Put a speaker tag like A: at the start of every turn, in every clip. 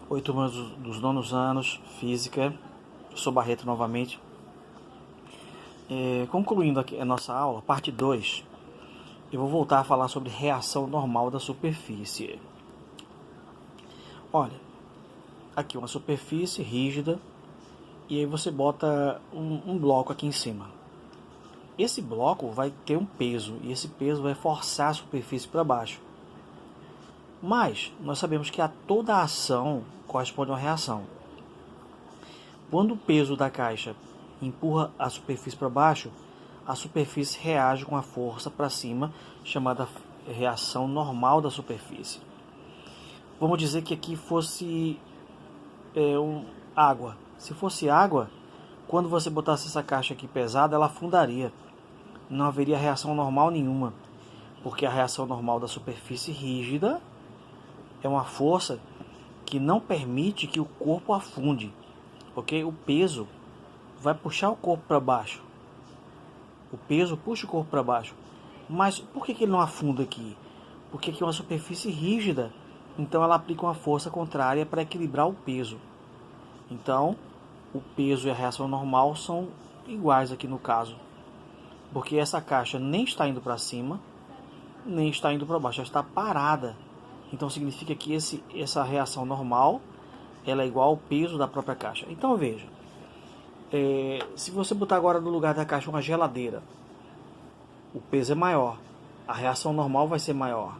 A: Oi, turma dos nonos anos, Física. Eu sou Barreto novamente. Concluindo aqui a nossa aula, parte 2, eu vou voltar a falar sobre reação normal da superfície. Olha, aqui uma superfície rígida e aí você bota um bloco aqui em cima. Esse bloco vai ter um peso e esse peso vai forçar a superfície para baixo. Mas nós sabemos que a toda ação corresponde a uma reação. Quando o peso da caixa empurra a superfície para baixo, a superfície reage com a força para cima, chamada reação normal da superfície. Vamos dizer que aqui fosse água. Se fosse água, quando você botasse essa caixa aqui pesada, ela afundaria. Não haveria reação normal nenhuma, porque a reação normal da superfície rígida é uma força que não permite que o corpo afunde. Ok? O peso vai puxar o corpo para baixo. O peso puxa o corpo para baixo. Mas por que ele não afunda aqui? Porque aqui é uma superfície rígida. Então ela aplica uma força contrária para equilibrar o peso. Então o peso e a reação normal são iguais aqui no caso. Porque essa caixa nem está indo para cima, nem está indo para baixo. Ela está parada. Então significa que essa reação normal ela é igual ao peso da própria caixa. Então veja. Se você botar agora no lugar da caixa uma geladeira, o peso é maior, a reação normal vai ser maior.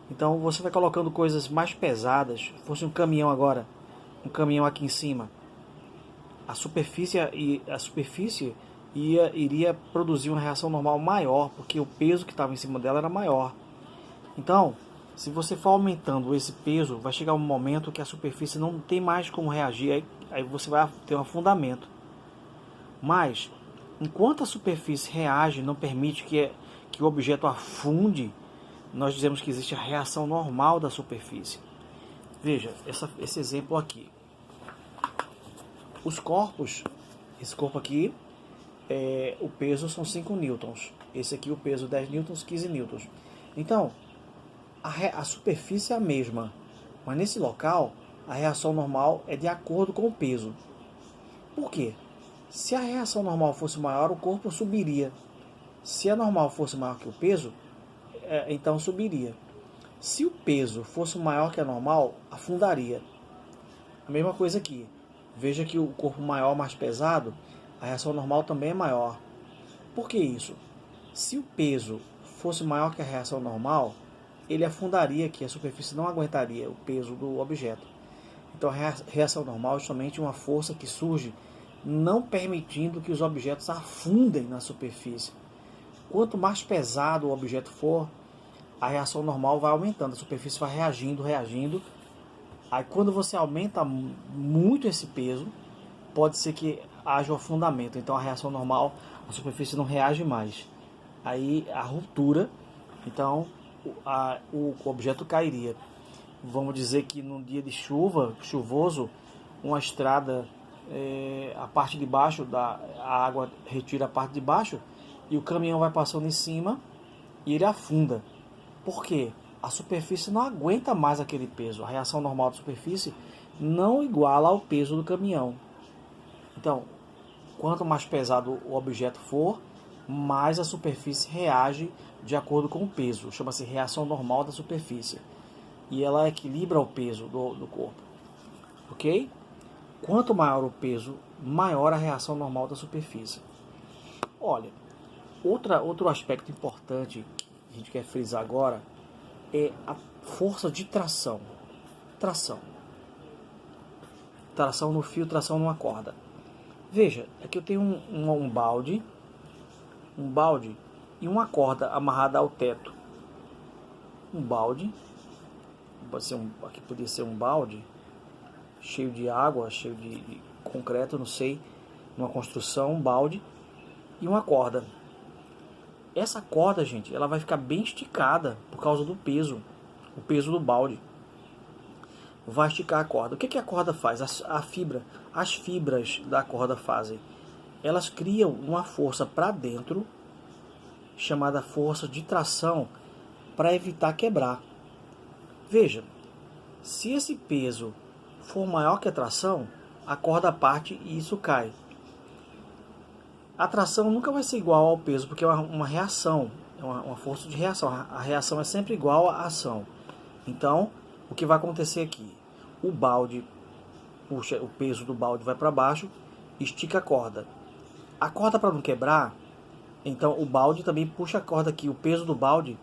A: Então você vai colocando coisas mais pesadas. Se fosse um caminhão agora, um caminhão aqui em cima, a superfície iria produzir uma reação normal maior, porque o peso que estava em cima dela era maior. Então, se você for aumentando esse peso, vai chegar um momento que a superfície não tem mais como reagir, aí você vai ter um afundamento. Mas, enquanto a superfície reage, não permite que o objeto afunde, nós dizemos que existe a reação normal da superfície. Veja, esse exemplo aqui. Os corpos, esse corpo aqui, o peso são 5 newtons. Esse aqui o peso 10 newtons, 15 newtons. Então, a superfície é a mesma, mas nesse local, a reação normal é de acordo com o peso. Por quê? Se a reação normal fosse maior, o corpo subiria. Se a normal fosse maior que o peso, então subiria. Se o peso fosse maior que a normal, afundaria. A mesma coisa aqui. Veja que o corpo maior, mais pesado, a reação normal também é maior. Por que isso? Se o peso fosse maior que a reação normal, ele afundaria aqui, a superfície não aguentaria o peso do objeto. Então a reação normal é somente uma força que surge não permitindo que os objetos afundem na superfície. Quanto mais pesado o objeto for, a reação normal vai aumentando, a superfície vai reagindo. Aí quando você aumenta muito esse peso, pode ser que haja um afundamento. Então a reação normal, a superfície não reage mais. Aí a ruptura, então o objeto cairia. Vamos dizer que num dia de chuva, chuvoso, uma estrada, a parte de baixo, a água retira a parte de baixo e o caminhão vai passando em cima e ele afunda. Por quê? A superfície não aguenta mais aquele peso. A reação normal da superfície não iguala ao peso do caminhão. Então, quanto mais pesado o objeto for, mais a superfície reage de acordo com o peso. Chama-se reação normal da superfície. E ela equilibra o peso do corpo. Ok? Quanto maior o peso, maior a reação normal da superfície. Olha, outro aspecto importante que a gente quer frisar agora é a força de tração. Tração no fio, tração numa corda. Veja, aqui eu tenho um balde e uma corda amarrada ao teto. Um balde, aqui poderia ser um balde cheio de água, cheio de concreto, não sei, uma construção, um balde e uma corda. Essa corda, gente, ela vai ficar bem esticada por causa do peso, o peso do balde. Vai esticar a corda. O que a corda faz? As fibras da corda fazem. Elas criam uma força para dentro, chamada força de tração, para evitar quebrar. Veja, se esse peso for maior que a tração, a corda parte e isso cai. A tração nunca vai ser igual ao peso, porque é uma reação, é uma força de reação. A reação é sempre igual à ação. Então, o que vai acontecer aqui? O balde puxa, o peso do balde vai para baixo, estica a corda. A corda, para não quebrar, então o balde também puxa a corda aqui. O peso do balde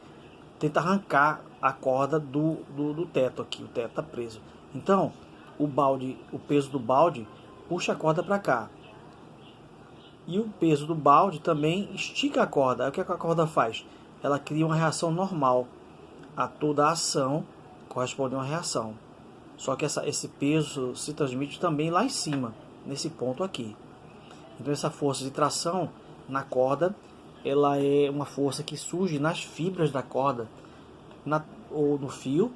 A: tenta arrancar a corda do teto aqui. O teto está preso. Então, o peso do balde puxa a corda para cá. E o peso do balde também estica a corda. Aí o que a corda faz? Ela cria uma reação normal. A toda a ação corresponde a uma reação. Só que esse peso se transmite também lá em cima, nesse ponto aqui. Então essa força de tração na corda, ela é uma força que surge nas fibras da corda ou no fio,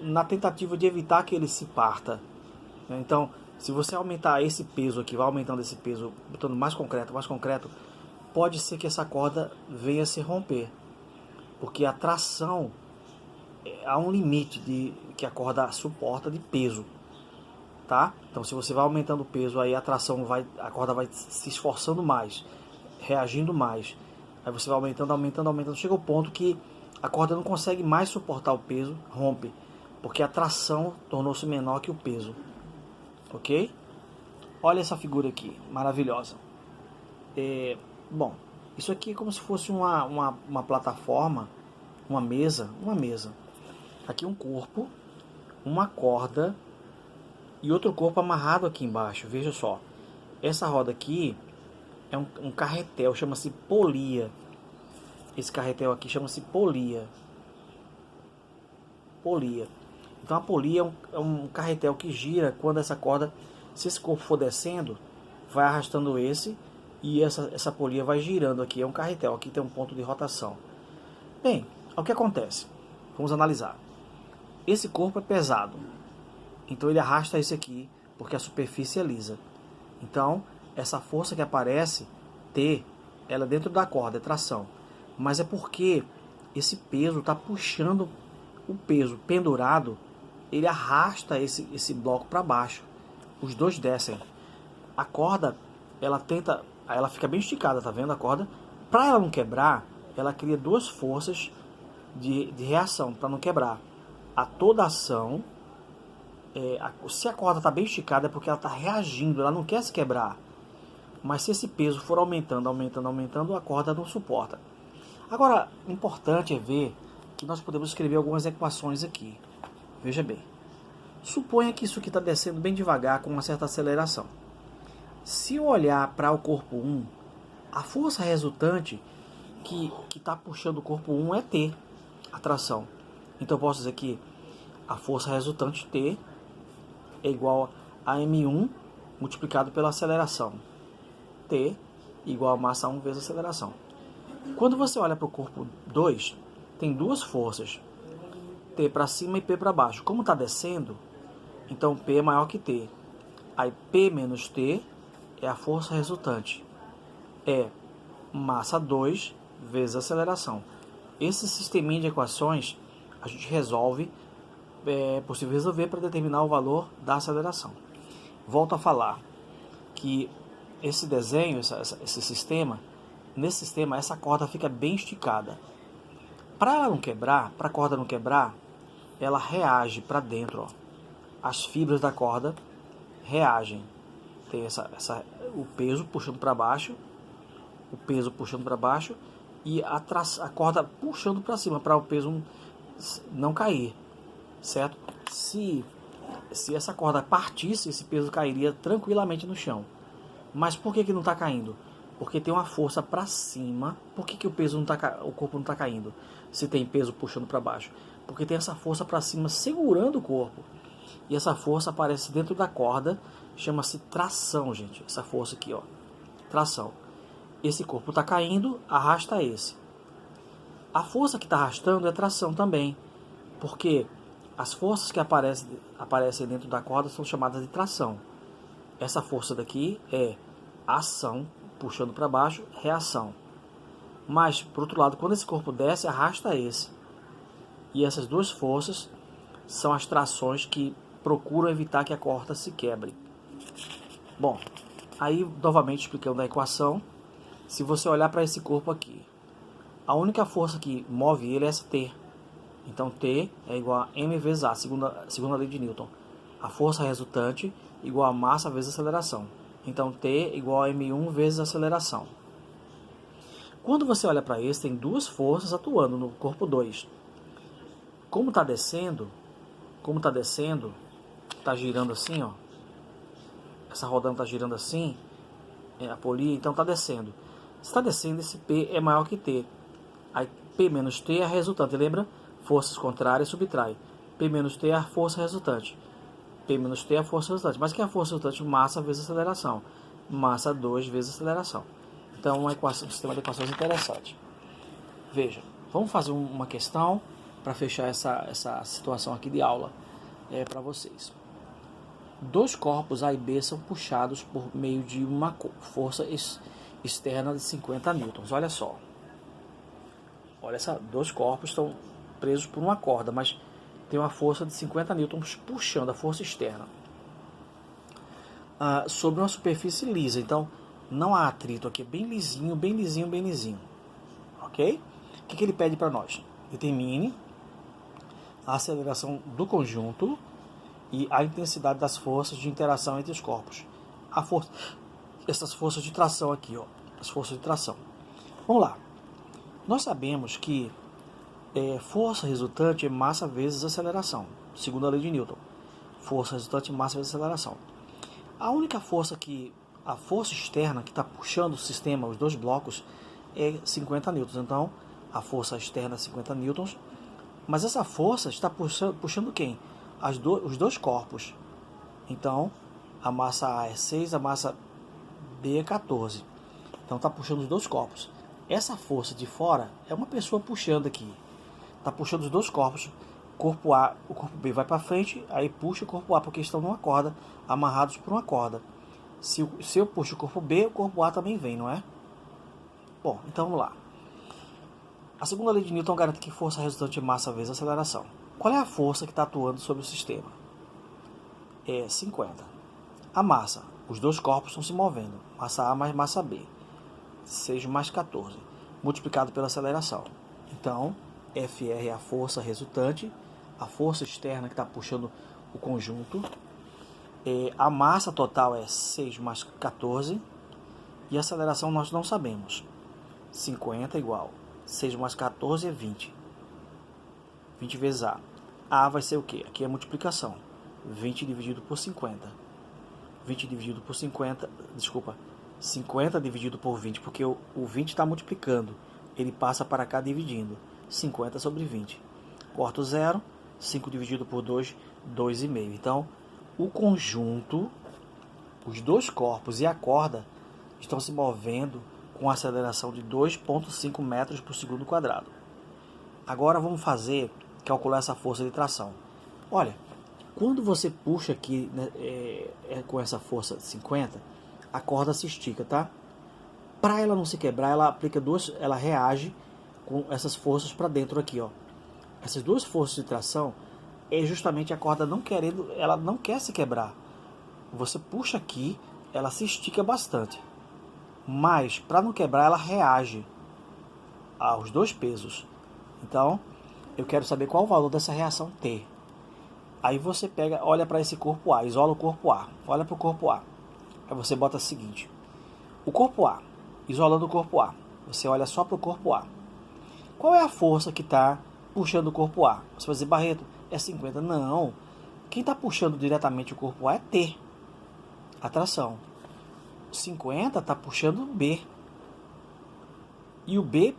A: na tentativa de evitar que ele se parta. Então, se você aumentar esse peso aqui, vai aumentando esse peso, botando mais concreto, pode ser que essa corda venha a se romper. Porque a tração, há um limite que a corda suporta de peso. Tá? Então, se você vai aumentando o peso, aí a corda vai se esforçando mais, reagindo mais. Aí você vai aumentando. Chega ao ponto que a corda não consegue mais suportar o peso, rompe. Porque a tração tornou-se menor que o peso. Ok? Olha essa figura aqui, maravilhosa. Bom, isso aqui é como se fosse uma plataforma, uma mesa. Aqui um corpo, uma corda e outro corpo amarrado aqui embaixo. Veja só, essa roda aqui é um carretel, chama-se polia. Esse carretel aqui chama-se polia. Então a polia é um carretel que gira quando essa corda, se esse corpo for descendo, vai arrastando esse e essa polia vai girando aqui. É um carretel, aqui tem um ponto de rotação. Bem, o que acontece? Vamos analisar. Esse corpo é pesado, então ele arrasta esse aqui porque a superfície é lisa. Então essa força que aparece, T, ela é dentro da corda, é tração. Mas é porque esse peso está puxando o peso pendurado, ele arrasta esse bloco para baixo. Os dois descem. A corda, ela fica bem esticada, tá vendo a corda? Para ela não quebrar, ela cria duas forças de reação para não quebrar. A toda ação, se a corda está bem esticada é porque ela está reagindo, ela não quer se quebrar. Mas se esse peso for aumentando, a corda não suporta. Agora, importante é ver que nós podemos escrever algumas equações aqui. Veja bem. Suponha que isso aqui está descendo bem devagar com uma certa aceleração. Se eu olhar para o corpo 1, a força resultante que está puxando o corpo 1 é T, a tração. Então eu posso dizer que a força resultante T é igual a M1 multiplicado pela aceleração. T igual a massa 1 vezes a aceleração. Quando você olha para o corpo 2, tem duas forças, T para cima e P para baixo. Como está descendo, então P é maior que T. Aí P menos T é a força resultante. É massa 2 vezes a aceleração. Esse sisteminha de equações a gente resolve, é possível resolver para determinar o valor da aceleração. Volto a falar que esse desenho, esse sistema, nesse sistema essa corda fica bem esticada. Para ela não quebrar, para a corda não quebrar, ela reage para dentro. Ó. As fibras da corda reagem. Tem o peso puxando para baixo, e a corda puxando para cima para o peso não cair, certo? Se essa corda partisse, esse peso cairia tranquilamente no chão. Mas por que não está caindo? Porque tem uma força para cima. Por que o corpo não está caindo? Se tem peso puxando para baixo. Porque tem essa força para cima segurando o corpo. E essa força aparece dentro da corda. Chama-se tração, gente. Essa força aqui, ó. Tração. Esse corpo está caindo, arrasta esse. A força que está arrastando é tração também. Porque as forças que aparecem dentro da corda são chamadas de tração. Essa força daqui é ação, puxando para baixo, reação. Mas, por outro lado, quando esse corpo desce, arrasta esse. E essas duas forças são as trações que procuram evitar que a corda se quebre. Bom, aí novamente explicando a equação, se você olhar para esse corpo aqui, a única força que move ele é essa T. Então T é igual a m vezes A, segunda lei de Newton. A força resultante igual a massa vezes a aceleração. Então T igual a m1 vezes a aceleração. Quando você olha para esse, tem duas forças atuando no corpo 2. Como está descendo, está girando assim, ó. Essa rodando está girando assim, a polia, então está descendo. Se está descendo, esse P é maior que T. Aí P menos T é a resultante, lembra? Forças contrárias subtrai. P menos T é a força resultante. P menos T é a força resultante. Mas o que é a força resultante? Massa vezes aceleração. Massa 2 vezes aceleração. Então, um sistema de equações interessante. Veja, vamos fazer uma questão para fechar essa situação aqui de aula para vocês. Dois corpos A e B são puxados por meio de uma força externa de 50 newtons. Olha só. Olha só, dois corpos estão presos por uma corda, mas tem uma força de 50 newtons puxando a força externa sobre uma superfície lisa. Então, não há atrito aqui, é bem lisinho, bem lisinho, bem lisinho. Ok? O que ele pede para nós? Determine a aceleração do conjunto e a intensidade das forças de interação entre os corpos. Essas forças de tração aqui, ó, as forças de tração. Vamos lá. Nós sabemos que força resultante é massa vezes aceleração, segundo a lei de Newton. Força resultante, massa vezes aceleração. A única força a força externa que está puxando o sistema, os dois blocos, é 50 newtons. Então, a força externa é 50 newtons. Mas essa força está puxando quem? Os dois corpos. Então, a massa A é 6, a massa B é 14. Então, está puxando os dois corpos. Essa força de fora é uma pessoa puxando aqui. Está puxando os dois corpos. Corpo A, o corpo B vai para frente, aí puxa o corpo A, porque estão numa corda, amarrados por uma corda. Se eu puxo o corpo B, o corpo A também vem, não é? Bom, então vamos lá. A segunda lei de Newton garante que força resultante é massa vezes aceleração. Qual é a força que está atuando sobre o sistema? É 50. A massa, os dois corpos estão se movendo. Massa A mais massa B. 6 mais 14. Multiplicado pela aceleração. Então, FR é a força resultante, a força externa que está puxando o conjunto. A massa total é 6 mais 14. E a aceleração nós não sabemos. 50 igual. 6 mais 14 é 20. 20 vezes A. A vai ser o quê? Aqui é multiplicação. 20 dividido por 50. 20 dividido por 50. Desculpa. 50 dividido por 20. Porque o 20 está multiplicando. Ele passa para cá dividindo. 50 sobre 20. Corta o 0. 5 dividido por 2. 2,5. Então, o conjunto, os dois corpos e a corda estão se movendo com aceleração de 2,5 metros por segundo quadrado. Agora vamos calcular essa força de tração. Olha, quando você puxa aqui com essa força de 50, a corda se estica, tá? Para ela não se quebrar, ela reage com essas forças para dentro aqui, ó. Essas duas forças de tração é justamente a corda ela não quer se quebrar. Você puxa aqui, ela se estica bastante. Mas, para não quebrar, ela reage aos dois pesos. Então, eu quero saber qual o valor dessa reação T. Aí você olha para esse corpo A, isola o corpo A. Olha para o corpo A. Aí você bota o seguinte. O corpo A, isolando o corpo A. Você olha só para o corpo A. Qual é a força que está puxando o corpo A? Você vai dizer, Barreto, é 50. Não. Quem está puxando diretamente o corpo A é T. A tração. 50 está puxando o B. E o B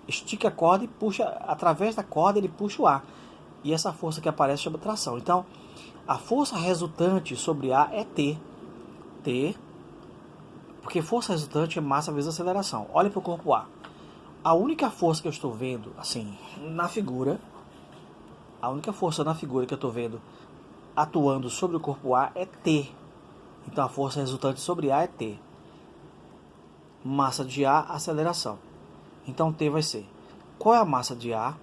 A: estica a corda e puxa, através da corda ele puxa o A. E essa força que aparece chama tração. Então, a força resultante sobre A é T. T, porque força resultante é massa vezes aceleração. Olha para o corpo A. A única força que eu estou vendo, assim, na figura, a única força na figura que eu estou vendo atuando sobre o corpo A é T. Então a força resultante sobre A é T. Massa de A, aceleração. Então T vai ser. Qual é a massa de A?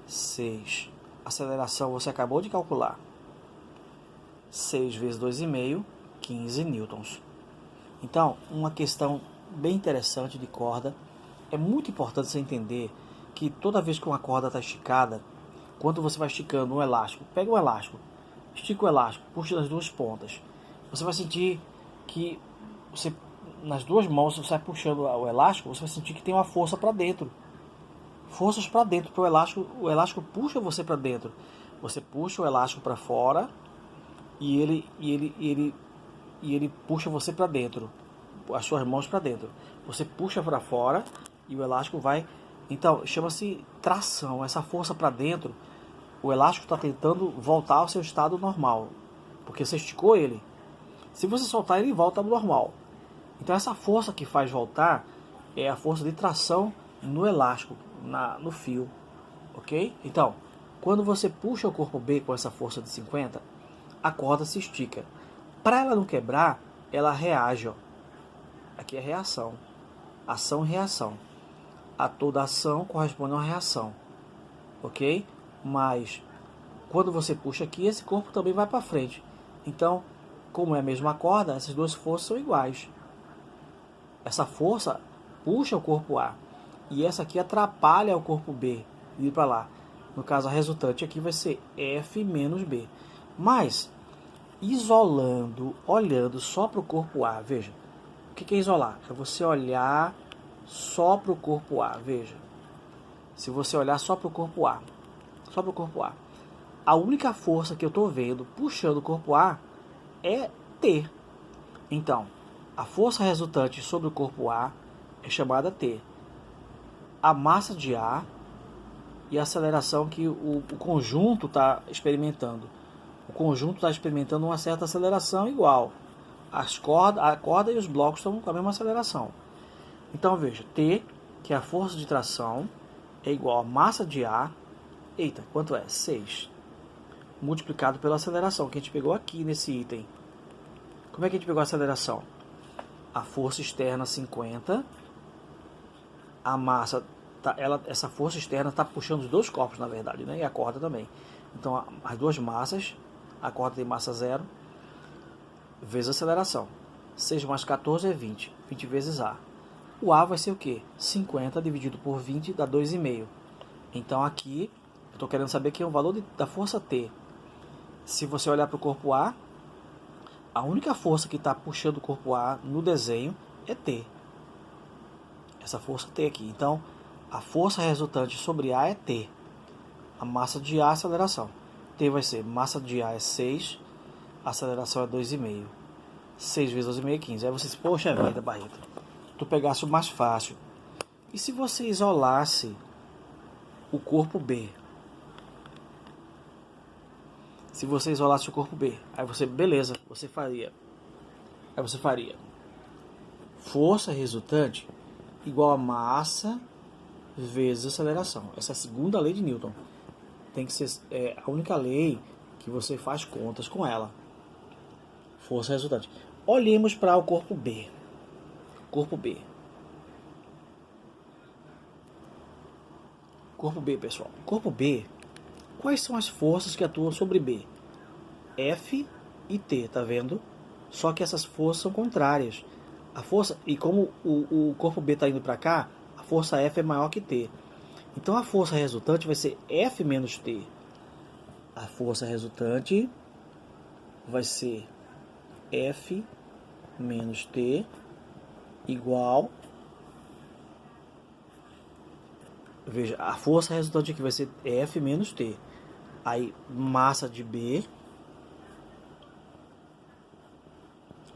A: 6. Aceleração você acabou de calcular. 6 vezes 2,5, 15 newtons. Então, uma questão bem interessante de corda. É muito importante você entender que toda vez que uma corda está esticada, quando você vai esticando um elástico, pega um elástico, estica o elástico, puxa nas duas pontas, você vai sentir que você, nas duas mãos, você vai puxando o elástico, você vai sentir que tem uma força para dentro. Forças para dentro, para o elástico puxa você para dentro. Você puxa o elástico para fora e ele puxa você para dentro, as suas mãos para dentro. Você puxa para fora e o elástico vai. Então, chama-se tração. Essa força para dentro, o elástico está tentando voltar ao seu estado normal, porque você esticou ele. Se você soltar, ele volta ao normal. Então, essa força que faz voltar é a força de tração no elástico, no fio, ok? Então, quando você puxa o corpo B com essa força de 50, a corda se estica. Para ela não quebrar, ela reage. Ó. Aqui é reação. Ação e reação. A toda ação corresponde a uma reação, ok? Mas quando você puxa aqui, esse corpo também vai para frente. Então, como é a mesma corda, essas duas forças são iguais. Essa força puxa o corpo A e essa aqui atrapalha o corpo B de ir para lá. No caso, a resultante aqui vai ser F menos B. Mas, isolando, olhando só para o corpo A, veja. O que é isolar? É você olhar só para o corpo A, veja. Se você olhar só para o corpo A, a única força que eu estou vendo puxando o corpo A é T. Então, a força resultante sobre o corpo A é chamada T. A massa de A e a aceleração que o conjunto está experimentando. O conjunto está experimentando uma certa aceleração igual. A corda e os blocos estão com a mesma aceleração. Então veja, T, que é a força de tração, é igual a massa de A. Eita, quanto é? 6. Multiplicado pela aceleração que a gente pegou aqui nesse item. Como é que a gente pegou a aceleração? A força externa 50. A massa, essa força externa está puxando os dois corpos, na verdade, né? E a corda também. Então, as duas massas, a corda tem massa 0, vezes a aceleração. 6 mais 14 é 20. 20 vezes A. O A vai ser o quê? 50 dividido por 20 dá 2,5. Então aqui, eu estou querendo saber que é o valor da força T. Se você olhar para o corpo A, a única força que está puxando o corpo A no desenho é T. Essa força T aqui. Então, a força resultante sobre A é T. A massa de A é a aceleração. T vai ser, massa de A é 6, a aceleração é 2,5. 6 vezes 2,5 é 15. Aí você diz, poxa vida, Barreto, tu pegasse o mais fácil. E se você isolasse o corpo B? Se você isolasse o corpo B, aí você, beleza, você faria. Aí você faria força resultante igual a massa vezes aceleração. Essa é a segunda lei de Newton. Tem que ser a única lei que você faz contas com ela. Força resultante. Olhemos para o corpo B. Corpo B. Corpo B, pessoal. Corpo B. Quais são as forças que atuam sobre B? F e T, tá vendo? Só que essas forças são contrárias. A força, e como o corpo B está indo para cá, a força F é maior que T. Então a força resultante vai ser F menos T. A força resultante vai ser F menos T igual. Veja, a força resultante aqui vai ser F menos T. Aí, massa de B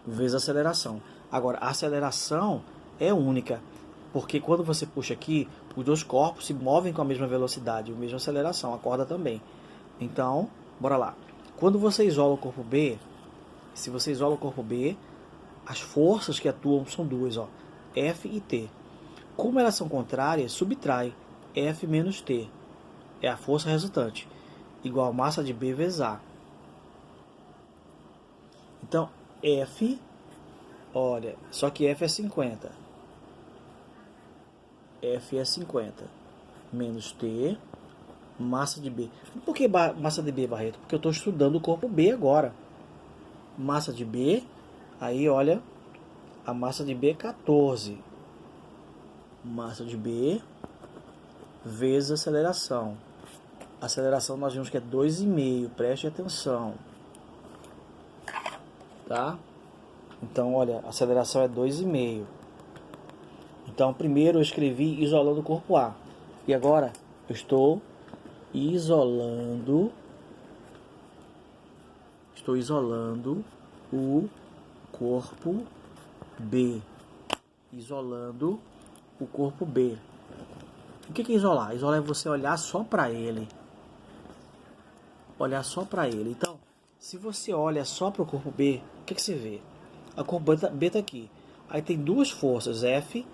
A: vezes a aceleração. Agora, a aceleração é única, porque quando você puxa aqui, os dois corpos se movem com a mesma velocidade, a mesma aceleração, a corda também. Então, bora lá. Quando você isola o corpo B, se você isola o corpo B, as forças que atuam são duas, ó, F e T. Como elas são contrárias, subtrai F menos T. É a força resultante, igual a massa de B vezes A. Então, F, olha, só que F é 50. F é 50 menos T, massa de B. Por que massa de B, Barreto? Porque eu estou estudando o corpo B agora. massa de B, aí olha, a massa de B é 14. Massa de B vezes aceleração. A aceleração nós vimos que é 2,5, preste atenção. Tá? Então, olha, a aceleração é 2,5. Então, primeiro eu escrevi isolando o corpo A. E agora eu estou isolando o corpo B. Isolando o corpo B. O que é isolar? Isolar é você olhar só para ele. Olhar só para ele. Então, se você olha só para o corpo B, o que você vê? A corpo B está aqui. Aí tem duas forças, F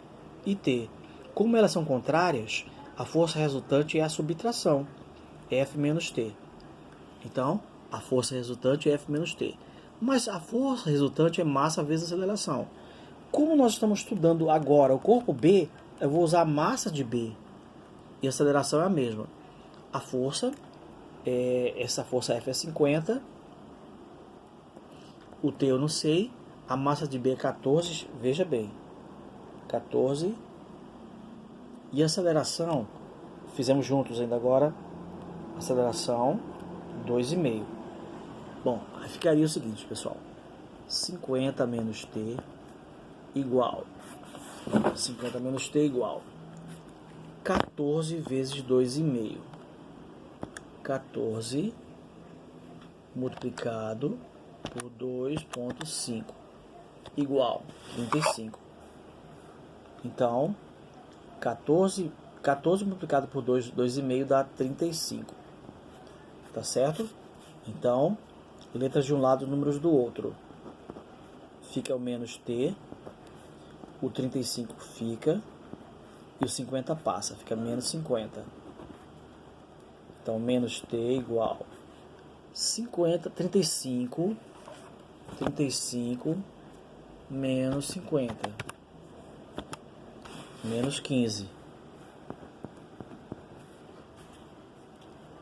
A: e T. Como elas são contrárias, a força resultante é a subtração, F menos T. Então, a força resultante é F menos T. Mas a força resultante é massa vezes aceleração. Como nós estamos estudando agora o corpo B, eu vou usar a massa de B. E a aceleração é a mesma. A força, essa força F é 50. O T eu não sei. A massa de B é 14, veja bem. 14. E a aceleração, fizemos juntos ainda agora. Aceleração, 2,5. Bom, aí ficaria o seguinte, pessoal. 50 menos T igual. 50 menos T igual 14 vezes 2,5. 14 multiplicado por 2,5 igual 35. Então, 14 multiplicado por 2,5 dá 35. Tá certo? Então, letras de um lado, números do outro. Fica o menos T. O 35 fica. E o 50 passa. Fica menos 50. Então, menos T igual 35 menos 50. Menos 15.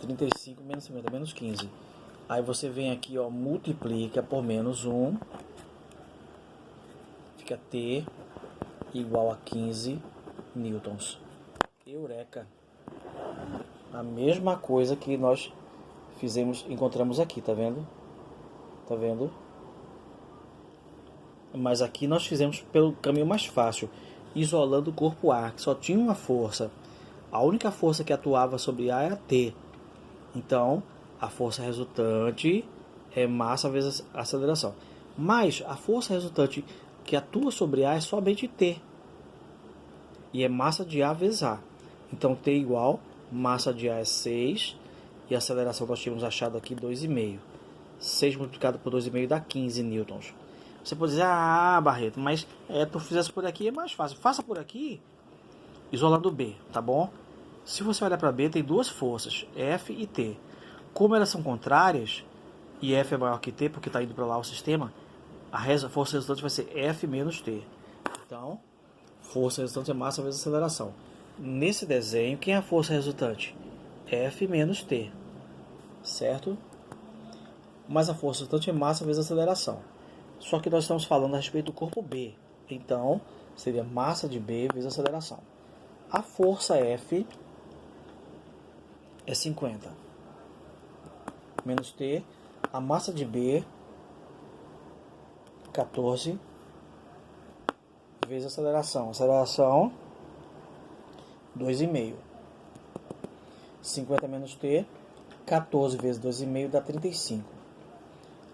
A: 35 menos 50, menos 15. Aí você vem aqui, ó, multiplica por menos 1. Fica T igual a 15 newtons. Eureka! A mesma coisa que nós encontramos aqui, tá vendo? Tá vendo? Mas aqui nós fizemos pelo caminho mais fácil, isolando o corpo A, que só tinha uma força. A única força que atuava sobre A era T. Então, a força resultante é massa vezes aceleração. Mas a força resultante que atua sobre A é somente T. E é massa de A vezes A. Então, T igual, massa de A é 6. E a aceleração nós tínhamos achado aqui 2,5. 6 multiplicado por 2,5 dá 15 newtons. Você pode dizer, Barreto, mas tu fizesse por aqui é mais fácil. Faça por aqui, isolando B, tá bom? Se você olhar para B, tem duas forças, F e T. Como elas são contrárias, e F é maior que T, porque está indo para lá o sistema, a força resultante vai ser F menos T. Então, força resultante é massa vezes aceleração. Nesse desenho, quem é a força resultante? F menos T, certo? Mas a força resultante é massa vezes aceleração. Só que nós estamos falando a respeito do corpo B. Então, seria massa de B vezes aceleração. A força F é 50. Menos T. A massa de B, 14. Vezes aceleração. Aceleração, 2,5. 50 menos T. 14 vezes 2,5 dá 35.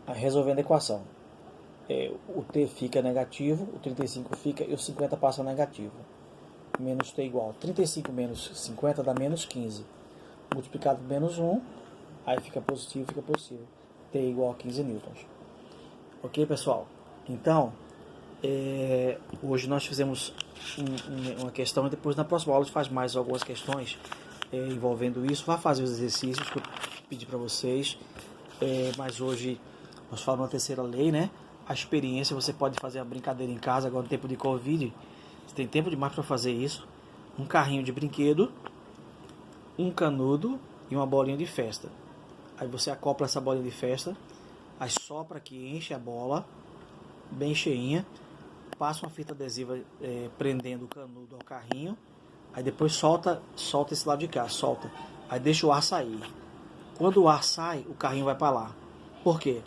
A: Aí, resolvendo a equação. O T fica negativo, o 35 fica e o 50 passa negativo. Menos T igual 35 menos 50 dá menos 15. Multiplicado por menos 1, aí fica positivo. T igual a 15 newtons. Ok, pessoal? Então, hoje nós fizemos uma questão e depois na próxima aula a gente faz mais algumas questões envolvendo isso. Vá fazer os exercícios que eu pedi para vocês. Mas hoje nós falamos da terceira lei, né? A experiência, você pode fazer a brincadeira em casa agora no tempo de Covid. Você tem tempo demais para fazer isso. Um carrinho de brinquedo, um canudo e uma bolinha de festa. Aí você acopla essa bolinha de festa Aí sopra aqui, enche a bola, bem cheinha. Passa uma fita adesiva prendendo o canudo ao carrinho. Aí depois solta esse lado de cá, solta. Aí deixa o ar sair. Quando o ar sai, o carrinho vai para lá. Por quê?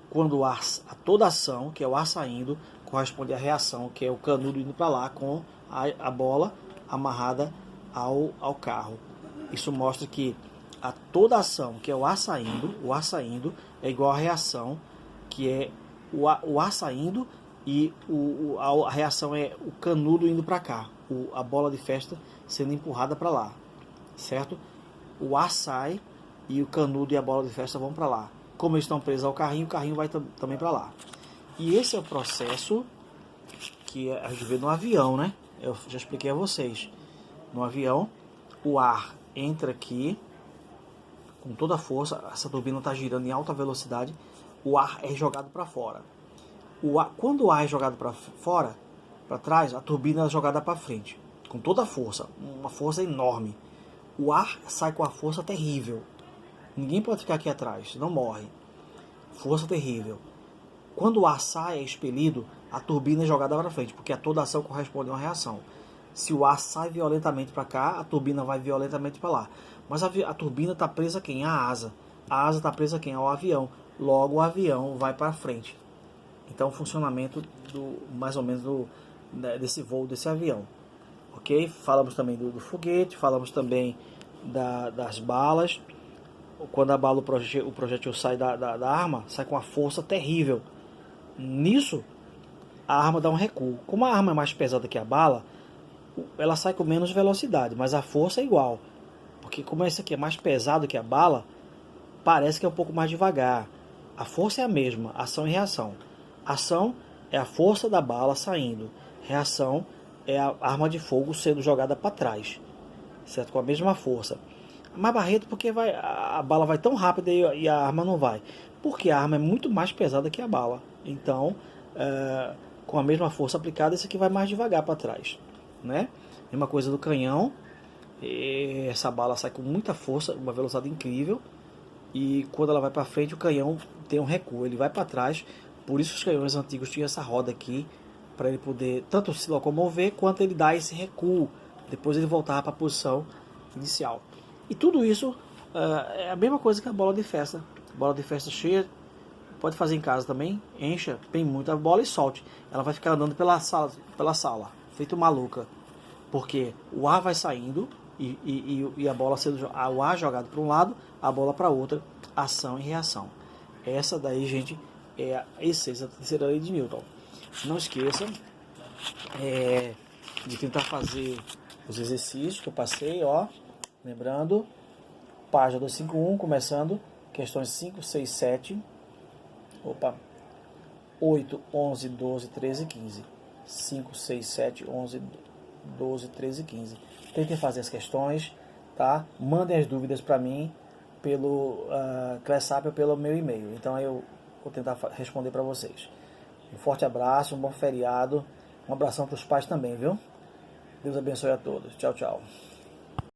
A: Quando o ar, toda ação, que é o ar saindo, corresponde à reação, que é o canudo indo para lá com a bola amarrada ao carro. Isso mostra que toda ação, que é o ar saindo é igual à reação, que é o ar saindo e a reação é o canudo indo para cá, a bola de festa sendo empurrada para lá, certo? O ar sai e o canudo e a bola de festa vão para lá. Como eles estão presos ao carrinho, o carrinho vai também para lá. E esse é o processo que a gente vê no avião, né? Eu já expliquei a vocês. No avião, o ar entra aqui com toda a força, essa turbina está girando em alta velocidade, o ar é jogado para fora. Quando o ar é jogado para fora, para trás, a turbina é jogada para frente, com toda a força, uma força enorme. O ar sai com a força terrível. Ninguém pode ficar aqui atrás, não morre. Força terrível. Quando o ar sai, é expelido, a turbina é jogada para frente, porque toda ação corresponde a uma reação. Se o ar sai violentamente para cá, a turbina vai violentamente para lá. Mas a turbina está presa a quem? A asa. A asa está presa a quem? Ao avião. Logo o avião vai para frente. Então o funcionamento mais ou menos desse voo, desse avião. Ok? Falamos também do foguete, falamos também das balas. Quando a bala, o projétil sai da arma, sai com uma força terrível. Nisso, a arma dá um recuo. Como a arma é mais pesada que a bala, ela sai com menos velocidade, mas a força é igual. Porque como esse aqui é mais pesado que a bala, parece que é um pouco mais devagar. A força é a mesma, ação e reação. Ação é a força da bala saindo. Reação é a arma de fogo sendo jogada para trás, certo? Com a mesma força. Mais barreto porque a bala vai tão rápida e a arma não vai. Porque a arma é muito mais pesada que a bala. Então, com a mesma força aplicada, esse aqui vai mais devagar para trás, né? Mesma coisa do canhão. Essa bala sai com muita força, uma velocidade incrível. E quando ela vai para frente, o canhão tem um recuo. Ele vai para trás. Por isso os canhões antigos tinham essa roda aqui, para ele poder tanto se locomover, quanto ele dar esse recuo. Depois ele voltava para a posição inicial. E tudo isso é a mesma coisa que a bola de festa. Bola de festa cheia, pode fazer em casa também. Encha bem muito a bola e solte. Ela vai ficar andando pela sala, feito maluca. Porque o ar vai saindo e a bola sendo o ar jogado para um lado, a bola para outra, ação e reação. Essa daí, gente, é a essência da terceira lei de Newton. Não esqueça de tentar fazer os exercícios que eu passei, ó. Lembrando, página 251, começando, questões 5, 6, 7, 8, 11, 12, 13, 15. 5, 6, 7, 11, 12, 13, 15. Tentem fazer as questões, tá? Mandem as dúvidas para mim pelo Clesap ou pelo meu e-mail. Então eu vou tentar responder para vocês. Um forte abraço, um bom feriado. Um abração para os pais também, viu? Deus abençoe a todos. Tchau, tchau.